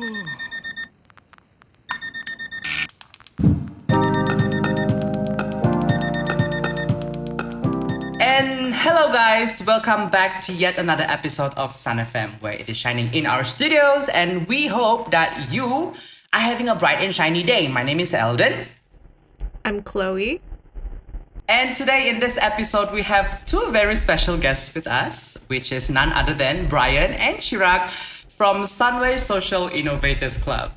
And hello guys, welcome back to yet another episode of SunFM, where it is shining in our studios, and we hope that you are having a bright and shiny day. My name is Eldon. I'm Chloe. And today in this episode, we have two very special guests with us, which is none other than Brian and Chirag from Sunway Social Innovators Club,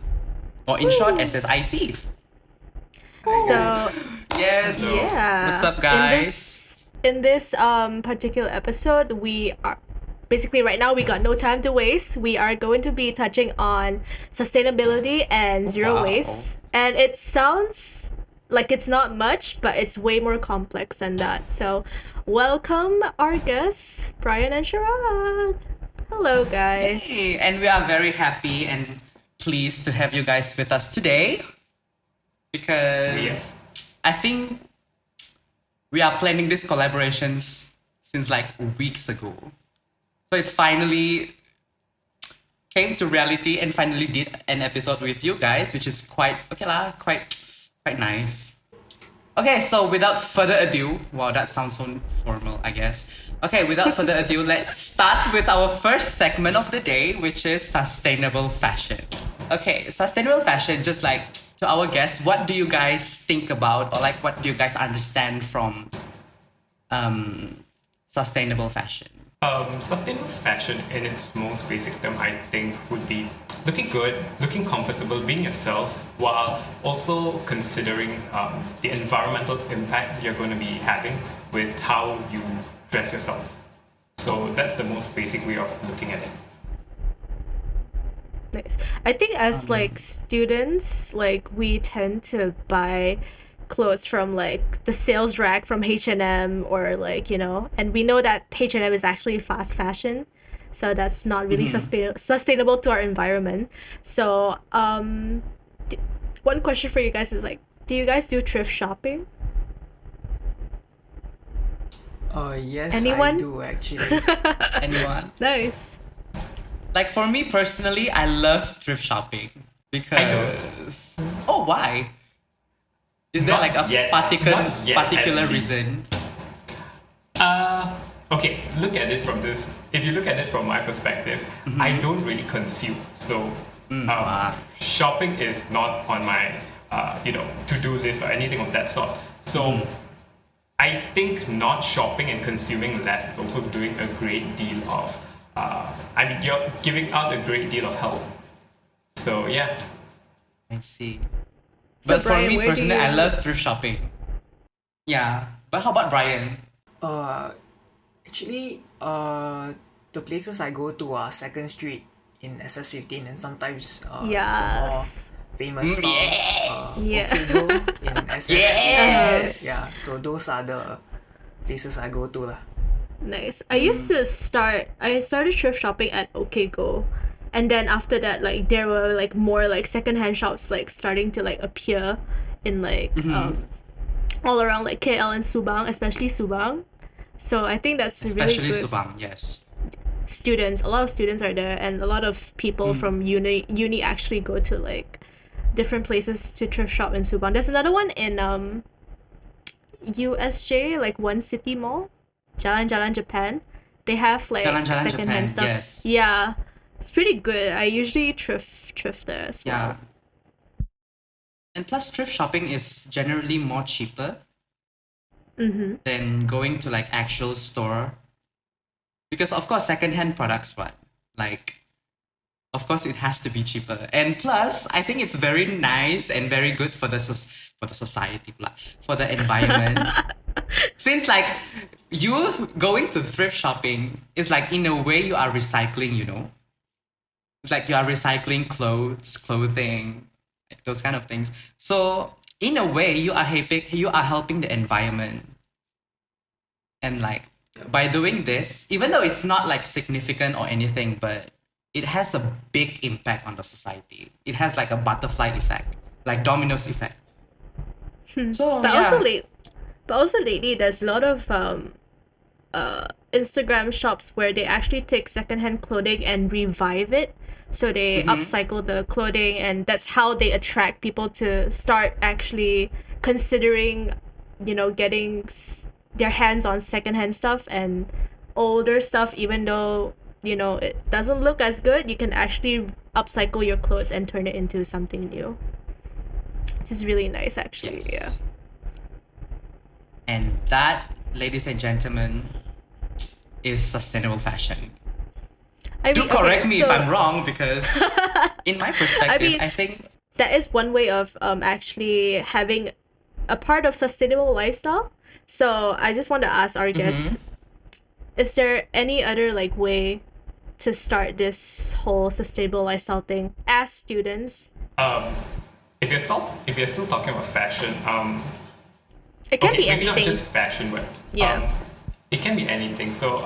or in short, SSIC. So, Yes. yeah. What's up, guys? In this particular episode, we are basically right now we got no time to waste. We are going to be touching on sustainability and zero waste. And it sounds like it's not much, but it's way more complex than that. So, welcome our guests, Brian and Chirag. Hello, guys. Hey, and we are very happy and pleased to have you guys with us today because I think we are planning these collaborations since like weeks ago. So it's finally came to reality and finally did an episode with you guys, which is quite nice. Okay, so without further ado, wow, that sounds so formal, I guess. Okay, without further ado, let's start with our first segment of the day, which is sustainable fashion. Okay, sustainable fashion, just like to our guests, what do you guys think about, or like what do you guys understand from sustainable fashion? Sustainable fashion in its most basic term, I think, would be looking good, looking comfortable, being yourself, while also considering the environmental impact you're going to be having with how you dress yourself. So that's the most basic way of looking at it. Nice. I think as like students, like we tend to buy clothes from like the sales rack from H&M or like, you know, and we know that H&M is actually fast fashion. So that's not really sustainable to our environment. So one question for you guys is like, do you guys do thrift shopping? Yes, Anyone? I do actually. Anyone? Nice. Like for me personally, I love thrift shopping because why? Is there Not like a yet. particular Not yet, particular actually. reason? Okay, look at it from this. If you look at it from my perspective, I don't really consume. So shopping is not on my to-do list or anything of that sort. So I think not shopping and consuming less is also doing a great deal of you're giving out a great deal of help. So yeah. I see. So But for Brian, me where do personally, you- I love thrift shopping. Yeah. But how about Brian? Actually, the places I go to are 2nd Street in SS15 and sometimes Yes. the more famous store, Yeah. Okego in SS. Yes. Yeah, so those are the places I go to lah. Nice. I started thrift shopping at Okego. And then after that, like there were like more like secondhand shops like starting to like appear in like all around like KL and Subang, especially Subang. So I think that's Especially really good. Subang, yes. A lot of students are there, and a lot of people from uni actually go to like different places to thrift shop in Subang. There's another one in USJ, like One City Mall, Jalan Japan. They have like Jalan Japan, secondhand stuff. yes. Yeah, it's pretty good. I usually thrift there as well. Yeah. And plus, thrift shopping is generally more cheaper than going to like actual store. Because of course, secondhand products, of course, it has to be cheaper. And plus, I think it's very nice and very good for the society, for the environment. Since like you going to thrift shopping is like in a way you are recycling, you know. It's like you are recycling clothing, like those kind of things. So in a way, you are helping the environment. And like by doing this, even though it's not like significant or anything, but it has a big impact on the society. It has like a butterfly effect, like dominoes effect. So But yeah. also lately, there's a lot of Instagram shops where they actually take secondhand clothing and revive it. So they upcycle the clothing, and that's how they attract people to start actually considering, getting their hands on secondhand stuff and older stuff, even though, it doesn't look as good. You can actually upcycle your clothes and turn it into something new, which is really nice, actually. Yes. Yeah. And that, ladies and gentlemen, is sustainable fashion. Do correct me if I'm wrong, because in my perspective, I think that is one way of actually having a part of sustainable lifestyle. So I just want to ask our guests, is there any other like way to start this whole sustainable lifestyle thing as students? If you're still talking about fashion, it can be maybe anything. not just fashion, but it can be anything. So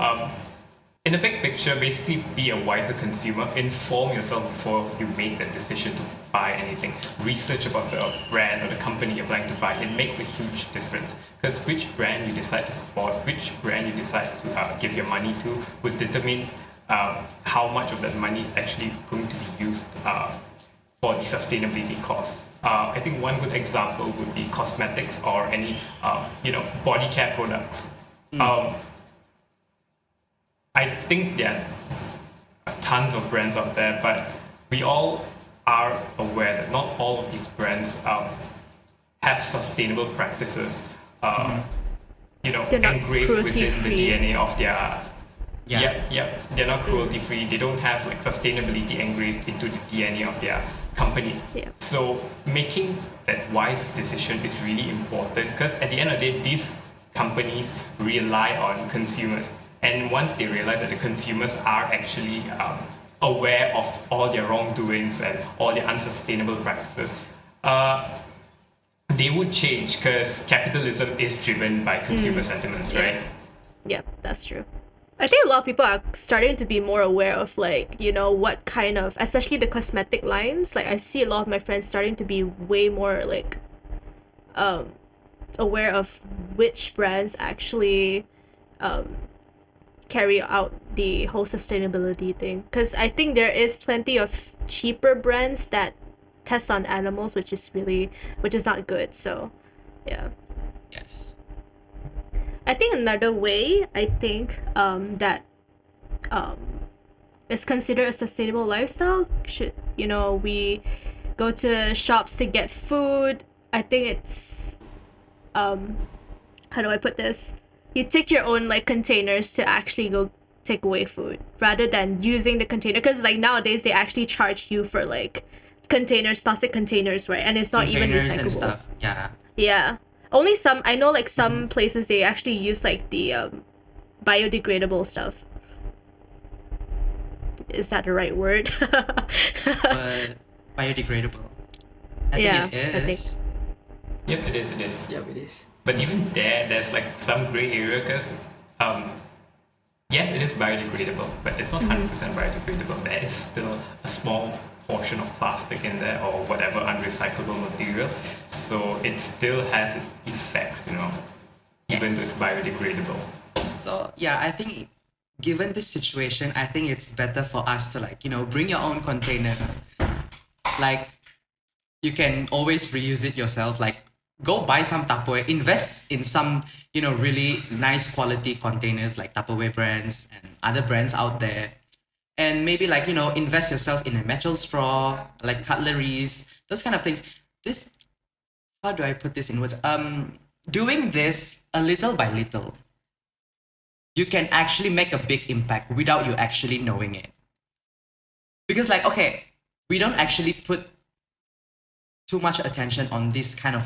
in the big picture, basically be a wiser consumer. Inform yourself before you make that decision to buy anything. Research about the brand or the company you're planning to buy. It makes a huge difference, because which brand you decide to support, which brand you decide to give your money to, would determine how much of that money is actually going to be used for the sustainability costs. I think one good example would be cosmetics or any body care products. I think there are tons of brands out there, but we all are aware that not all of these brands have sustainable practices, engraved within the DNA of their. They're not cruelty free. They don't have like sustainability engraved into the DNA of their company. Yeah. So making that wise decision is really important, because at the end of the day, these companies rely on consumers. And once they realize that the consumers are actually aware of all their wrongdoings and all their unsustainable practices, they would change, because capitalism is driven by consumer sentiments, right? Yeah, that's true. I think a lot of people are starting to be more aware of what kind of, especially the cosmetic lines. Like I see a lot of my friends starting to be way more aware of which brands actually carry out the whole sustainability thing, because I think there is plenty of cheaper brands that test on animals, which is not good. So yeah. Yes. I think another way that is considered a sustainable lifestyle should, we go to shops to get food. I think it's how do I put this? You take your own containers to actually go take away food, rather than using the container, because nowadays they actually charge you for containers, plastic containers, right? And it's not even recyclable and stuff. Yeah. Only some, I know some places they actually use the biodegradable stuff. Is that the right word? Biodegradable. I think it is. I think. Yep, it is. Yep, it is. But even there's some gray area, because yes, it is biodegradable, but it's not 100% biodegradable. There is still a small portion of plastic in there or whatever unrecyclable material, so it still has its effects, even though it's biodegradable. So yeah, I think given this situation, I think it's better for us to bring your own container. You can always reuse it yourself. Go buy some Tupperware, invest in some, really nice quality containers like Tupperware brands and other brands out there. And maybe invest yourself in a metal straw, like cutleries, those kind of things. How do I put this in words? Doing this a little by little, you can actually make a big impact without you actually knowing it. Because we don't actually put too much attention on this kind of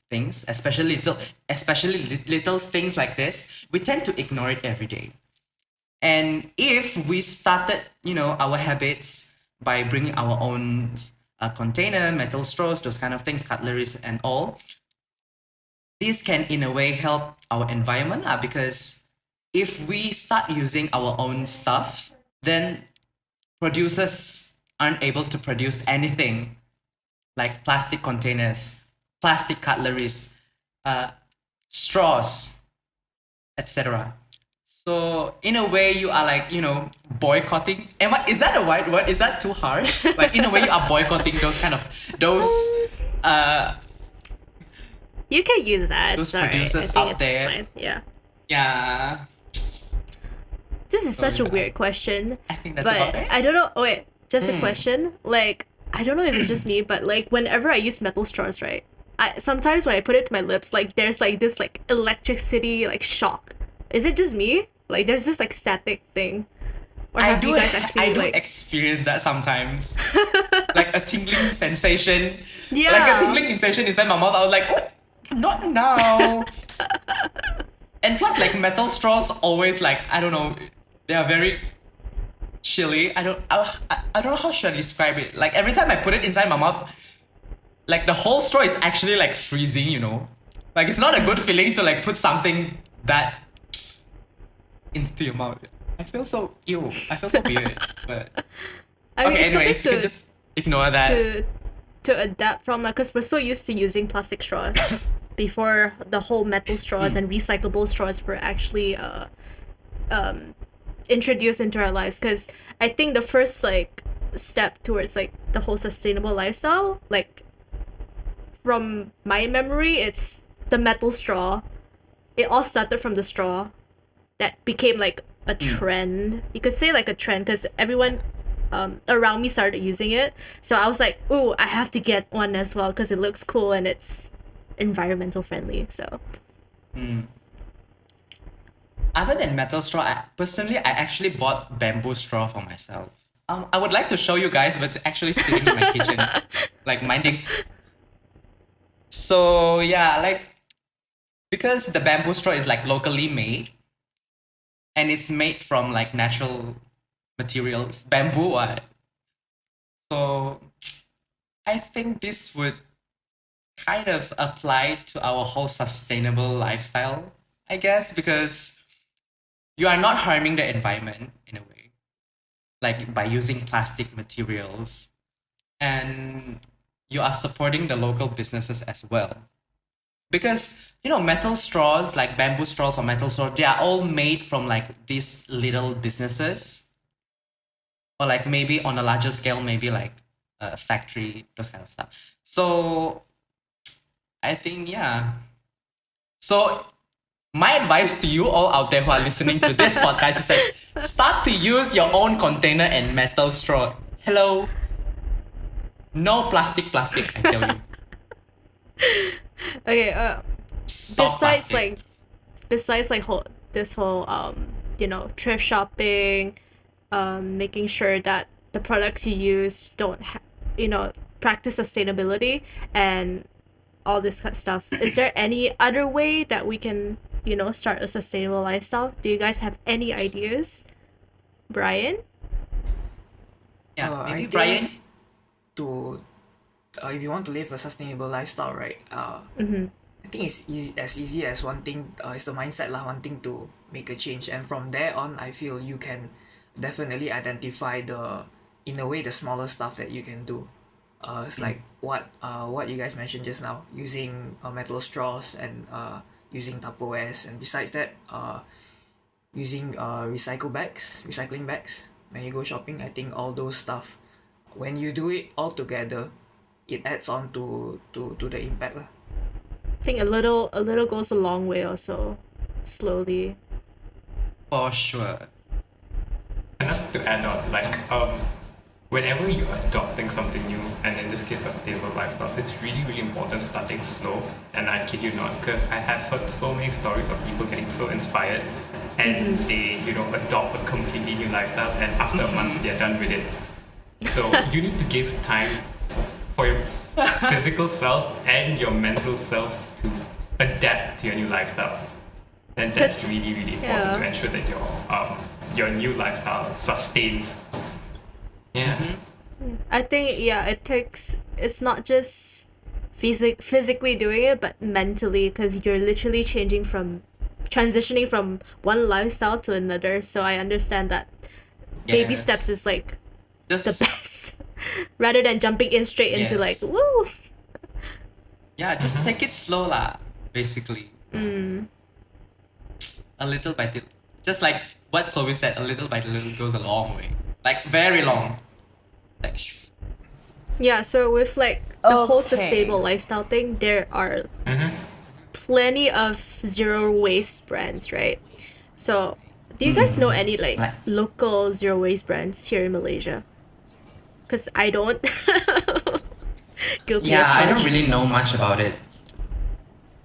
things, especially little things like this. We tend to ignore it every day. And if we started, our habits by bringing our own container, metal straws, those kind of things, cutleries and all, this can in a way help our environment, because if we start using our own stuff, then producers aren't able to produce anything like plastic containers, plastic cutleries, straws, etc. So in a way, you are like, boycotting. Is that a right word? Is that too harsh? Like in a way, you are boycotting those You can use that. those Sorry, producers I think out it's there. fine. Yeah. Yeah, This is such a Sorry, weird question. I think that's about But it. I don't know. Oh, wait, just a question. Like, I don't know if it's just me, but like whenever I use metal straws, right? Sometimes when I put it to my lips, like there's like this like electricity like shock. Is it just me? Like there's this like static thing. Or have you guys actually I do like experience that sometimes, like a tingling sensation. Yeah. Like a tingling sensation inside my mouth. I was like, oh, not now. And plus, like metal straws, always like I don't know, they are very chilly. I don't know how should I describe it. Like every time I put it inside my mouth, like the whole straw is actually like freezing. Like it's not a good feeling to like put something that into your mouth. I feel so ew. I feel so weird. But I mean, okay, it's anyways, you something can just ignore that. to adapt from, like, because we're so used to using plastic straws before the whole metal straws and recyclable straws were actually introduced into our lives. Because I think the first like step towards like the whole sustainable lifestyle, like from my memory, it's the metal straw. It all started from the straw that became like a trend. You could say like a trend because everyone around me started using it. So I was like, ooh, I have to get one as well because it looks cool and it's environmental friendly. So Other than metal straw, I actually bought bamboo straw for myself. I would like to show you guys, but it's actually sitting in my kitchen, like minding. So yeah, like because the bamboo straw is like locally made, and it's made from like natural materials, bamboo. So I think this would kind of apply to our whole sustainable lifestyle, I guess, because you are not harming the environment in a way, like by using plastic materials, and you are supporting the local businesses as well. Because metal straws like bamboo straws or metal straws, they are all made from like these little businesses, or like maybe on a larger scale, maybe like a factory, those kind of stuff. So I think, yeah. So my advice to you all out there who are listening to this podcast is like start to use your own container and metal straw. Hello. No plastic, I tell you. okay, Stop besides plastic. like this whole thrift shopping, making sure that the products you use don't practice sustainability and all this kind of stuff, is there any other way that we can start a sustainable lifestyle? Do you guys have any ideas? Brian? Yeah, I maybe think Brian. to if you want to live a sustainable lifestyle, right? I think it's easy as wanting it's the mindset lah, wanting to make a change, and from there on, I feel you can definitely identify in a way the smaller stuff that you can do. It's like what you guys mentioned just now, using metal straws and using Tupperwares, and besides that, using recycling bags when you go shopping. I think all those stuff, when you do it all together, it adds on to the impact lah. I think a little goes a long way also, slowly. For sure. Enough to add on, like whenever you're adopting something new, and in this case a stable lifestyle, it's really, really important starting slow. And I kid you not, because I have heard so many stories of people getting so inspired and they adopt a completely new lifestyle, and after a month they're done with it. So you need to give time for your physical self and your mental self to adapt to your new lifestyle. And that's really, really important to ensure that your new lifestyle sustains. Yeah. I think it's not just physically doing it, but mentally, because you're literally transitioning from one lifestyle to another. So I understand that baby Yes. steps is like Just, the best rather than jumping in straight into Yes. like woo. Yeah, just take it slow lah, basically. A little by Just like what Chloe said, a little by little goes a long way. Like very long. Like Yeah, so with like the whole Okay. sustainable lifestyle thing, there are plenty of zero waste brands, right? So, do you guys know any like Like- local zero waste brands here in Malaysia? Because I don't. Guilty yeah, as I don't charged. really know much about it.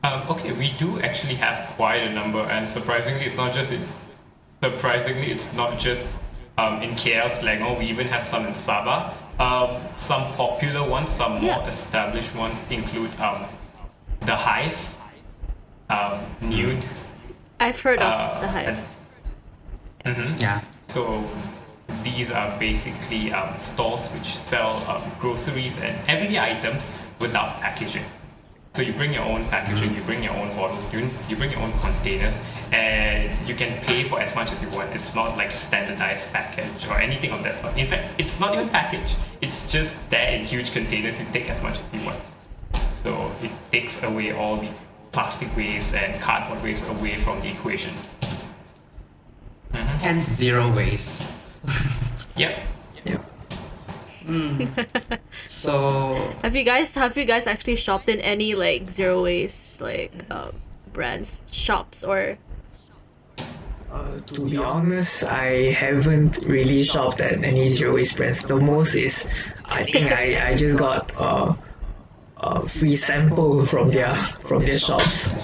Okay, we do actually have quite a number, and surprisingly, it's not just in KL Selangor. We even have some in Sabah. Some popular ones, some Yeah. more established ones include the Hive, Nude. I've heard of the Hive. Yeah. So these are basically stores which sell groceries and everyday items without packaging. So you bring your own packaging, you bring your own bottles, you bring your own containers, and you can pay for as much as you want. It's not like a standardized package or anything of that sort. In fact, it's not even packaged. It's just there in huge containers. You take as much as you want. So it takes away all the plastic waste and cardboard waste away from the equation. Hence zero waste. Yep. So Have you guys actually shopped in any like zero waste like brands shops or? To be honest, I haven't really shopped at any zero waste brands. The most is, I think I just got a free sample from their shops.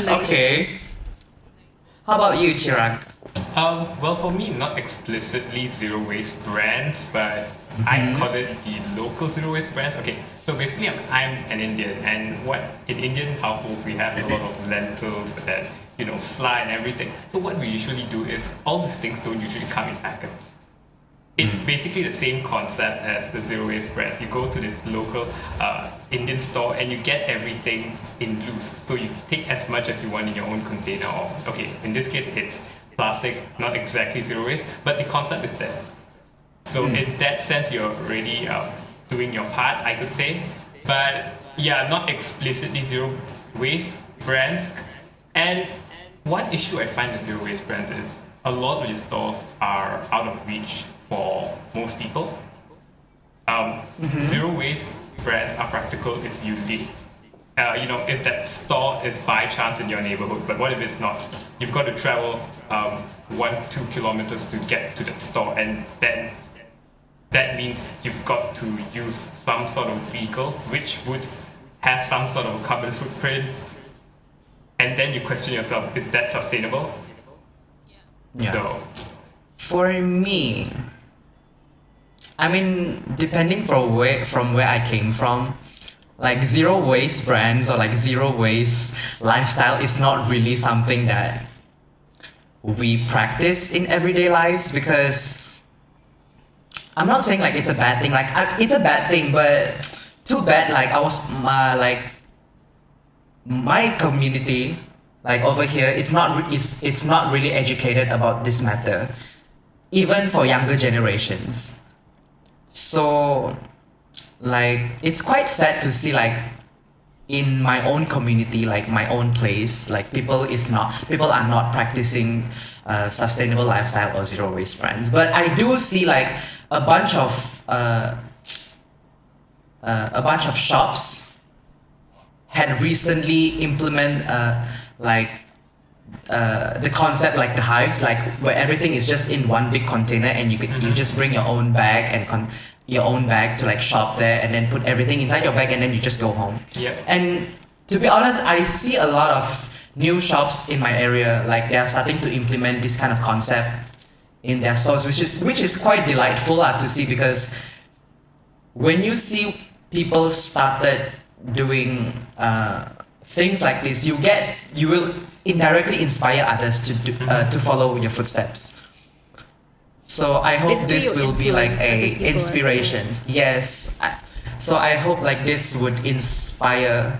okay. How about you, Chirag? Well, for me, not explicitly zero waste brands, but I call it the local zero waste brands. Okay, so basically, I'm an Indian, and what in Indian households we have a lot of lentils and flour and everything. So what we usually do is all these things don't usually come in packets. It's basically the same concept as the zero waste brand. You go to this local Indian store and you get everything in loose. So you take as much as you want in your own container. Or okay, in this case, it's plastic, not exactly zero waste, but the concept is there. So in that sense, you're already doing your part, I could say. But yeah, not explicitly zero waste brands. And one issue I find with zero waste brands is a lot of these stores are out of reach for most people. Zero waste brands are practical if you live. If that store is by chance in your neighborhood, but what if it's not? You've got to travel 1-2 kilometers to get to that store, and then that means you've got to use some sort of vehicle which would have some sort of carbon footprint, and then you question yourself, is that sustainable? Yeah. No. For me, I mean, depending from where I came from, like zero waste brands or like zero waste lifestyle is not really something that we practice in everyday lives, because I'm not saying like it's a bad thing. Like it's a bad thing, but too bad. Like my community, like over here, it's not really educated about this matter, even for younger generations. So like it's quite sad to see like in my own community, like my own place, like people are not practicing sustainable lifestyle or zero waste brands. But I do see like a bunch of shops had recently implement the concept like the hives, like where everything is just in one big container, and you just bring your own bag and your own bag to like shop there, and then put everything inside your bag, and then you just go home. Yep. And to be honest, I see a lot of new shops in my area, like they are starting to implement this kind of concept in their stores, which is quite delightful to see, because when you see people started doing things like this, you will indirectly inspire others to follow your footsteps. So I hope Basically, this you will be like influence other a people as inspiration. Yes. So I hope like this would inspire,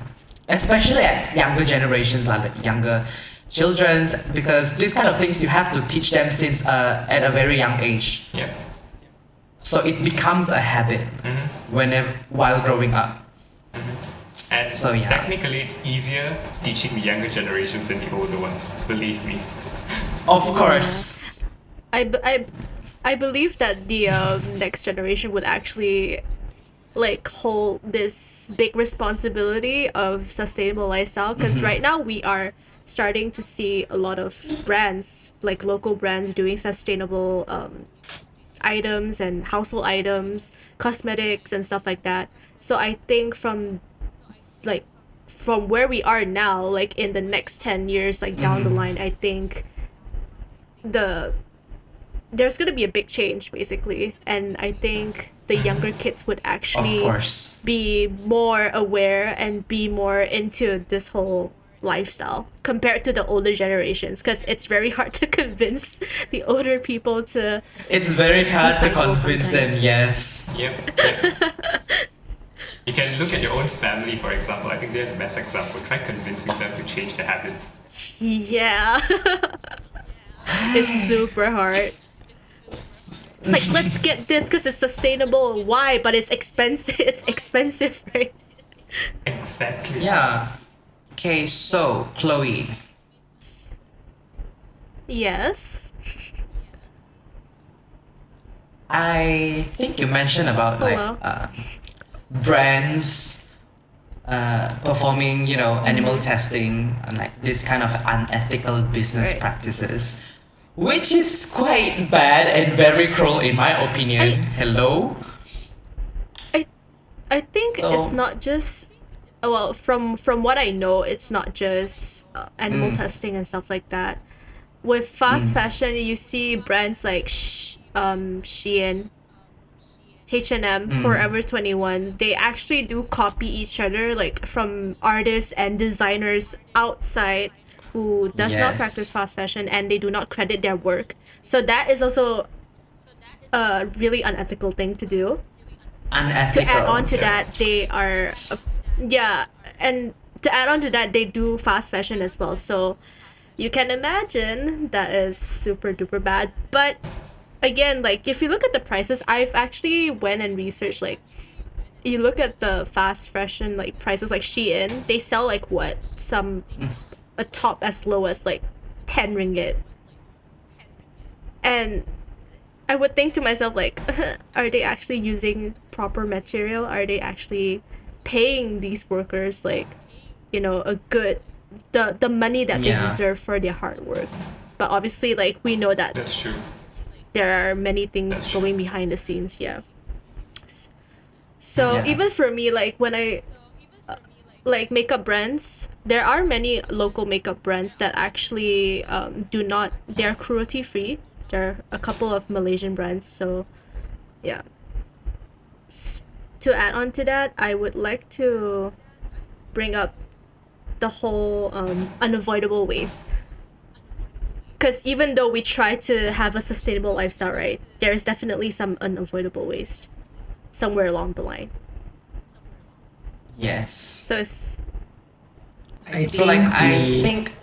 especially at younger generations, like younger children's, because these kind of things you have to teach them since at a very young age. Yeah. So it becomes a habit while growing up. And So, yeah. technically, it's easier teaching the younger generations than the older ones. Believe me. Of course. I believe that the next generation would actually like hold this big responsibility of sustainable lifestyle, because right now we are starting to see a lot of brands, like local brands, doing sustainable items and household items, cosmetics and stuff like that. So I think like from where we are now, like in the next 10 years, like down the line, I think there's gonna be a big change basically, and I think the younger kids would Of actually course. be more aware and be more into this whole lifestyle compared to the older generations, because it's very hard to convince the older people to It's very hard to Recycle convince them, sometimes. yes. Yep. You can look at your own family, for example. I think they're the best example. Try convincing them to change their habits. yeah. It's super hard. It's like, let's get this because it's sustainable. Why? But it's expensive. It's expensive, right? Exactly. Yeah. Okay, so Chloe, Yes. I think you mentioned about like Hello. brands performing, animal testing and like this kind of unethical business Right. practices, which is quite bad and very cruel in my opinion. I- Hello? I think it's So- not just well, from what I know, it's not just animal testing and stuff like that. With fast fashion, you see brands like Shein, H&M, Forever 21. They actually do copy each other, like from artists and designers outside who does not Yes. practice fast fashion, and they do not credit their work. So that is also a really unethical thing to do. Unethical. To add on to yeah. that, they are and to add on to that, they do fast fashion as well. So you can imagine that is super duper bad. But again, like if you look at the prices, I've actually went and researched, like you look at the fast fashion like prices, like Shein, they sell like what, some a top as low as like 10 ringgit. And I would think to myself, like, are they actually using proper material? Are they actually paying these workers, like, a good, the money that they Yeah. deserve for their hard work? But obviously, like, we know that That's true. there are many things That's true. going behind the scenes, yeah. So Yeah. even for me, like, when I, like, makeup brands, there are many local makeup brands that actually do not, they're cruelty free. There are a couple of Malaysian brands, so yeah. To add on to that, I would like to bring up the whole unavoidable waste. Because even though we try to have a sustainable lifestyle, right, there's definitely some unavoidable waste somewhere along the line. Yes. So it's So like I we- think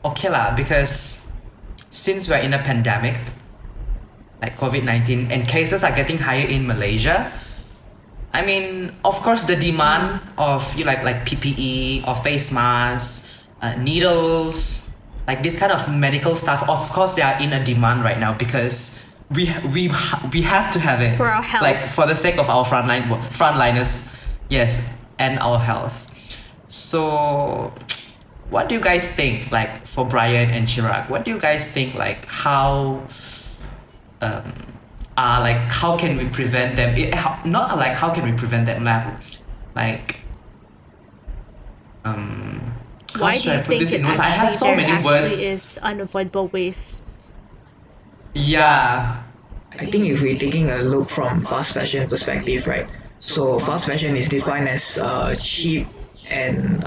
okay lah, because since we're in a pandemic, like COVID-19, and cases are getting higher in Malaysia, I mean, of course, the demand of like PPE or face masks, needles, like this kind of medical stuff, of course, they are in a demand right now because we have to have it For our health. like for the sake of our frontliners, yes, and our health. So, what do you guys think? Like for Brian and Chirag, what do you guys think? Like how how can we prevent them? Not like how can we prevent them, like how why should do I you put think this it in words? I have actually so there many actually words. is unavoidable waste? Yeah. I think if we're taking a look from fast fashion perspective, right? So fast fashion is defined as cheap and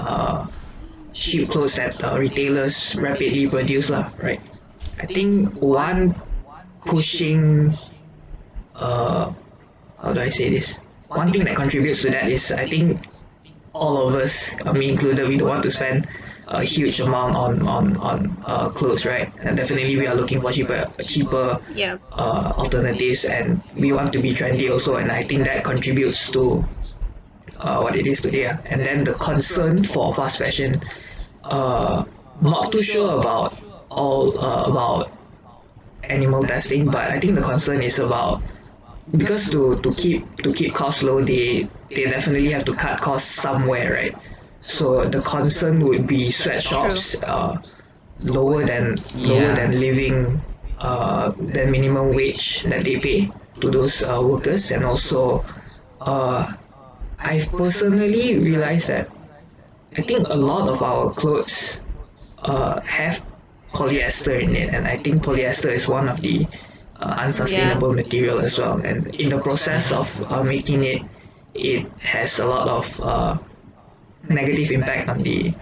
cheap clothes that retailers rapidly produce, lah, right? I think one pushing, how do I say this? One thing that contributes to that is I think all of us, me included, we don't want to spend a huge amount on clothes, right? And definitely we are looking for cheaper Yeah. alternatives, and we want to be trendy also, and I think that contributes to what it is today. And then the concern for fast fashion, not too sure about animal testing, but I think the concern is about, because to keep costs low, they definitely have to cut costs somewhere, right? So the concern would be sweatshops lower than living than minimum wage that they pay to those workers. And also I've personally realized that I think a lot of our clothes have polyester in it, and I think polyester is one of the unsustainable material as well. And in the process of making it, it has a lot of negative impact on the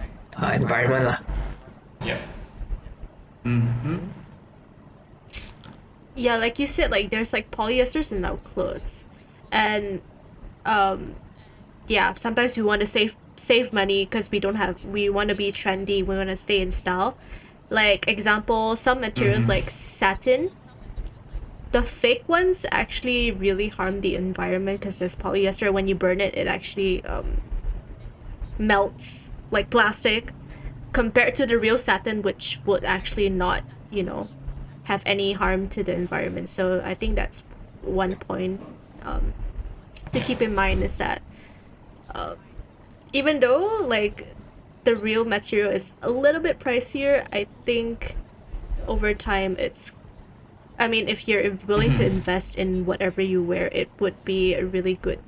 environment lah. Yep. Yeah, like you said, like there's like polyesters in our clothes, and yeah, sometimes we want to save money because we want to be trendy, we want to stay in style. Like example, some materials like satin, the fake ones actually really harm the environment because there's polyester. When you burn it, it actually melts like plastic, compared to the real satin, which would actually not, have any harm to the environment. So I think that's one point to keep in mind, is that even though like the real material is a little bit pricier, I think over time if you're willing to invest in whatever you wear, it would be a really good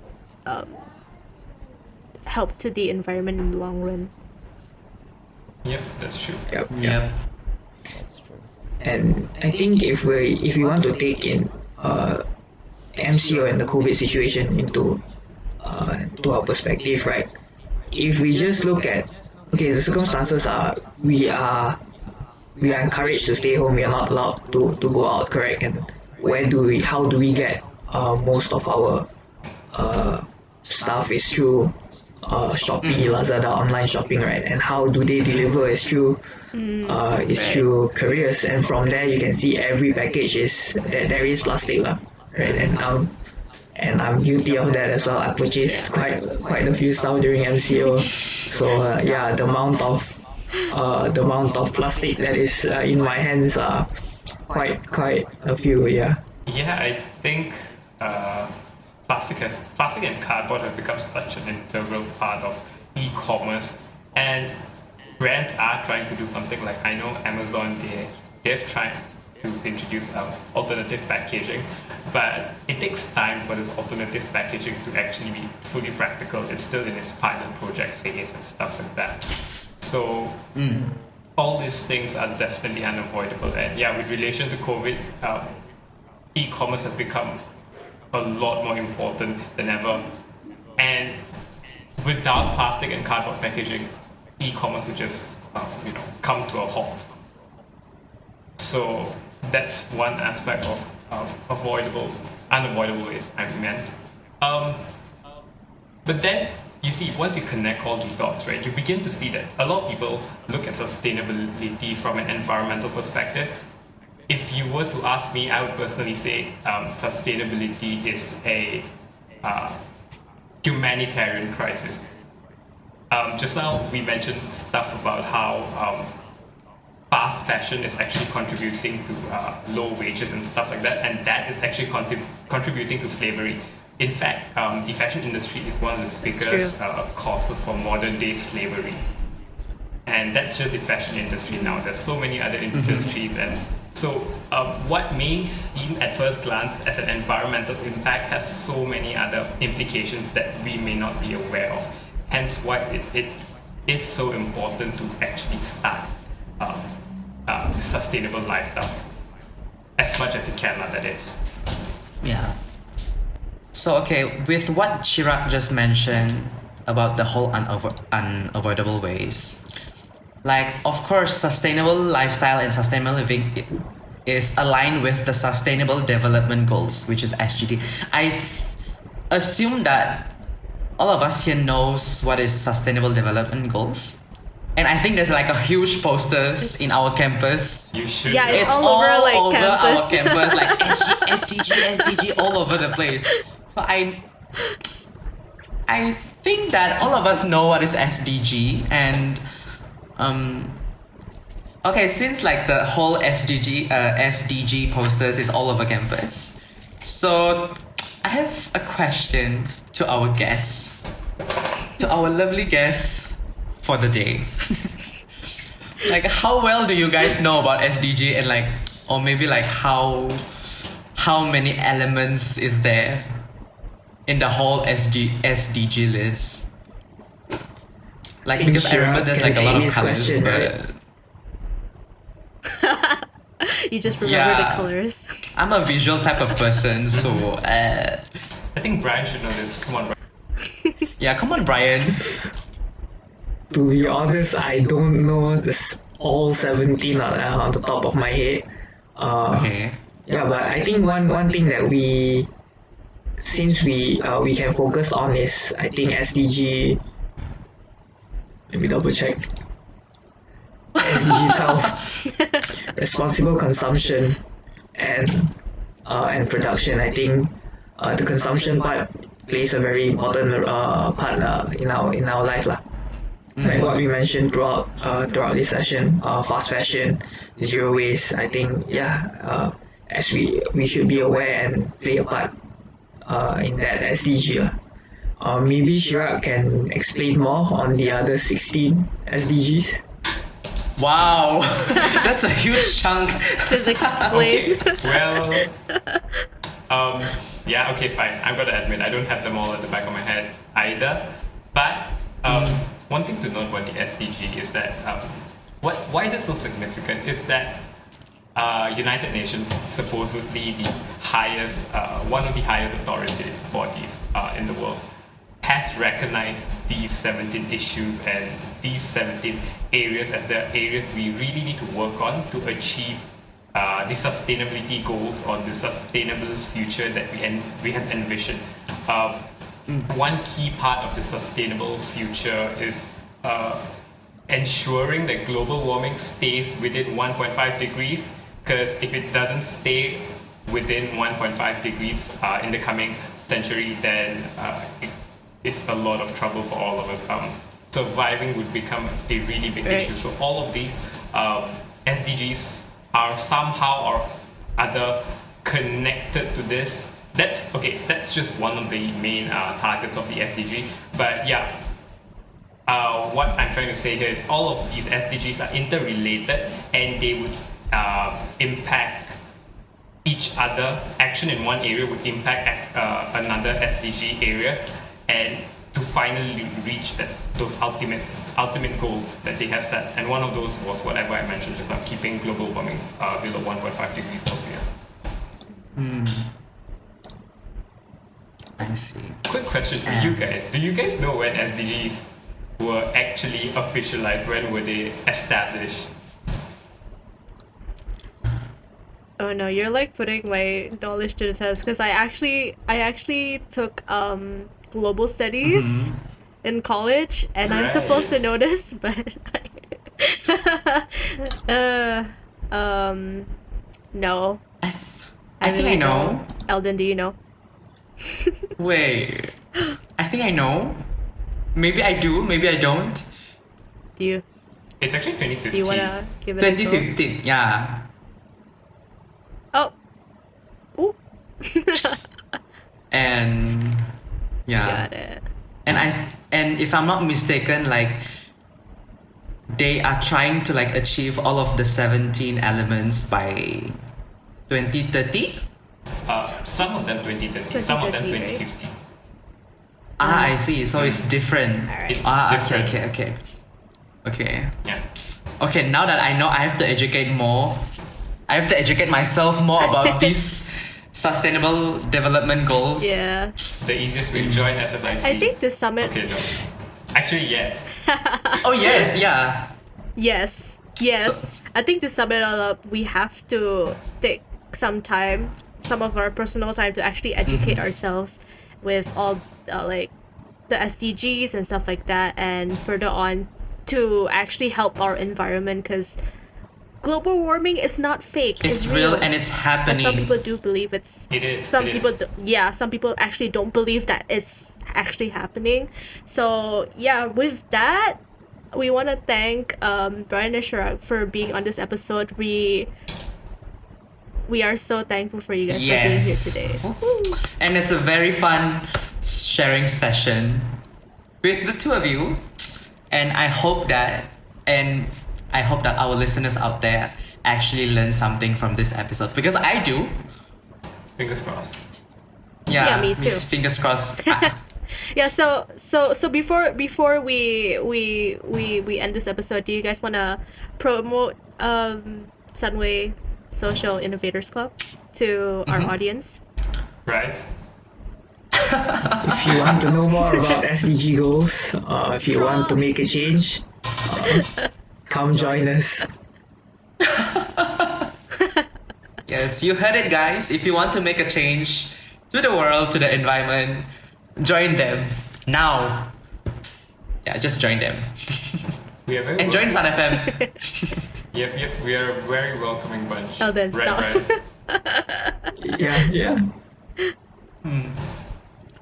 help to the environment in the long run. Yep, that's true. Yep. That's true. And I think if we want to take in the MCO and the COVID situation into to our perspective, right? If we just look at, okay, the circumstances are we are encouraged to stay home. We are not allowed to go out, correct? And how do we get most of our stuff is through Shopee, Lazada, online shopping, right? And how do they deliver is through couriers. And from there you can see every package is that there is plastic lah, right? And I'm guilty of that as well. I purchased quite a few stuff during MCO. So the amount of plastic that is in my hands are quite a few. Yeah. Yeah, I think plastic and cardboard have become such an integral part of e-commerce, and brands are trying to do something. Like I know Amazon, they've tried to introduce alternative packaging, but it takes time for this alternative packaging to actually be fully practical. It's still in its pilot project phase and stuff like that. So all these things are definitely unavoidable. And yeah, with relation to COVID, e-commerce has become a lot more important than ever. And without plastic and cardboard packaging, e-commerce would just come to a halt. So that's one aspect of unavoidable ways I meant. But then you see, once you connect all these dots, right, you begin to see that a lot of people look at sustainability from an environmental perspective. If you were to ask me, I would personally say sustainability is a humanitarian crisis. Just now we mentioned stuff about how fast fashion is actually contributing to low wages and stuff like that, and that is actually contributing to slavery. In fact, the fashion industry is one of the biggest causes for modern day slavery. And that's just the fashion industry now. There's so many other industries, and so what may seem at first glance as an environmental impact has so many other implications that we may not be aware of. Hence why it is so important to actually start the sustainable lifestyle as much as you can, that is. Yeah. So okay, with what Chirag just mentioned about the whole unavoidable ways, like of course sustainable lifestyle and sustainable living is aligned with the Sustainable Development Goals, which is SGD. I assume that all of us here knows what is Sustainable Development Goals. And I think there's like a huge posters in our campus. You should. Yeah, It's all over like over campus. our campus, like SDG, all over the place. So I think that all of us know what is SDG, and okay, since like the whole SDG posters is all over campus, so I have a question to our guests, to our lovely guests for the day. Like, how well do you guys know about SDG, and like, or maybe like how many elements is there in the whole SDG list? Like, think because I remember Shira there's can like a lot of take this colors, question, but right? You just remember Yeah. the colors. I'm a visual type of person, so I think Brian should know this. Come on, Brian. yeah, come on, Brian. To be honest, I don't know this all 17 on the top of my head. Okay. Yeah, but I think one thing that since we can focus on is, I think, SDG. Let me double check. SDG 12, responsible consumption and production. I think the consumption part plays a very important part in our life lah. Like what we mentioned throughout this session, fast fashion, zero waste. I think as we should be aware and play a part in that SDG lah. Maybe Shira can explain more on the other 16 SDGs. Wow, that's a huge chunk. Just explain. Well, yeah, okay, fine. I'm gonna admit I don't have them all at the back of my head either. But one thing to note about the SDG is that why is it so significant is that United Nations, supposedly the highest, one of the highest authoritative bodies in the world, has recognized these 17 issues and these 17 areas as the areas we really need to work on to achieve the sustainability goals or the sustainable future that we have envisioned. One key part of the sustainable future is ensuring that global warming stays within 1.5 degrees, because if it doesn't stay within 1.5 degrees in the coming century, then it's a lot of trouble for all of us. Surviving would become a really big issue. So all of these SDGs are somehow or other connected to this. That's just one of the main targets of the SDG. But yeah, what I'm trying to say here is all of these SDGs are interrelated, and they would impact each other. Action in one area would impact another SDG area, and to finally reach those ultimate goals that they have set. And one of those was whatever I mentioned just now, keeping global warming below 1.5 degrees Celsius. I see. Quick question for you guys. Do you guys know when SDGs were actually officialized? When were they established? Oh no, you're like putting my knowledge to the test, because I actually took global studies in college, and I'm supposed to know this, but no. I think I know. Eldon, do you know? Wait, I think I know. Maybe I do, maybe I don't. Do you? It's actually 2015. Do you wanna give it a go? 2015, yeah. Oh. Ooh. And yeah. Got it. And if I'm not mistaken, like they are trying to like achieve all of the 17 elements by 2030. Some of them 2030, some of them 2030, 2050. I see. So it's different. Alright. It's Okay, different. okay. Yeah. Okay, now that I know, I have to educate more. I have to educate myself more about these sustainable development goals. Yeah. The easiest way to join SSIC. I think the summit. Okay, no. Actually, yes. Oh yes, yeah. Yes. So- I think to sum it all up, we have to take some time, some of our personal time, to actually educate ourselves with all like the SDGs and stuff like that, and further on to actually help our environment, because global warming is not fake. It's real and it's But happening. some people do believe it's. It is. Some it people, is. some people actually don't believe that it's actually happening. So yeah, with that, we want to thank Brian and Shirag for being on this episode. We are so thankful for you guys for being here today. And it's a very fun sharing session with the two of you. And I hope that our listeners out there actually learn something from this episode, because I do. Fingers crossed. Yeah, me too. Fingers crossed. Yeah, so before we end this episode, do you guys want to promote Sunway Social Innovators Club to our audience? Right? If you want to know more about SDG goals, if you want to make a change, come join us. Yes, you heard it, guys. If you want to make a change to the world, to the environment, join them now. Yeah, just join them. We are very And join SunFM. Yep. We are a very welcoming bunch. Oh, then stop. Yeah.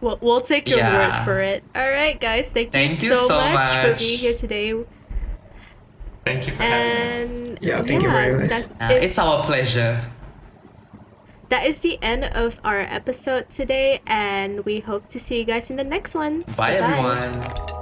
We'll take your Yeah. word for it. All right, guys. Thank you Thank you so so much for much. being here today. Thank you for having us. And Yeah, thank you very much. It's our pleasure. That is the end of our episode today, and we hope to see you guys in the next one. Bye Bye-bye. everyone.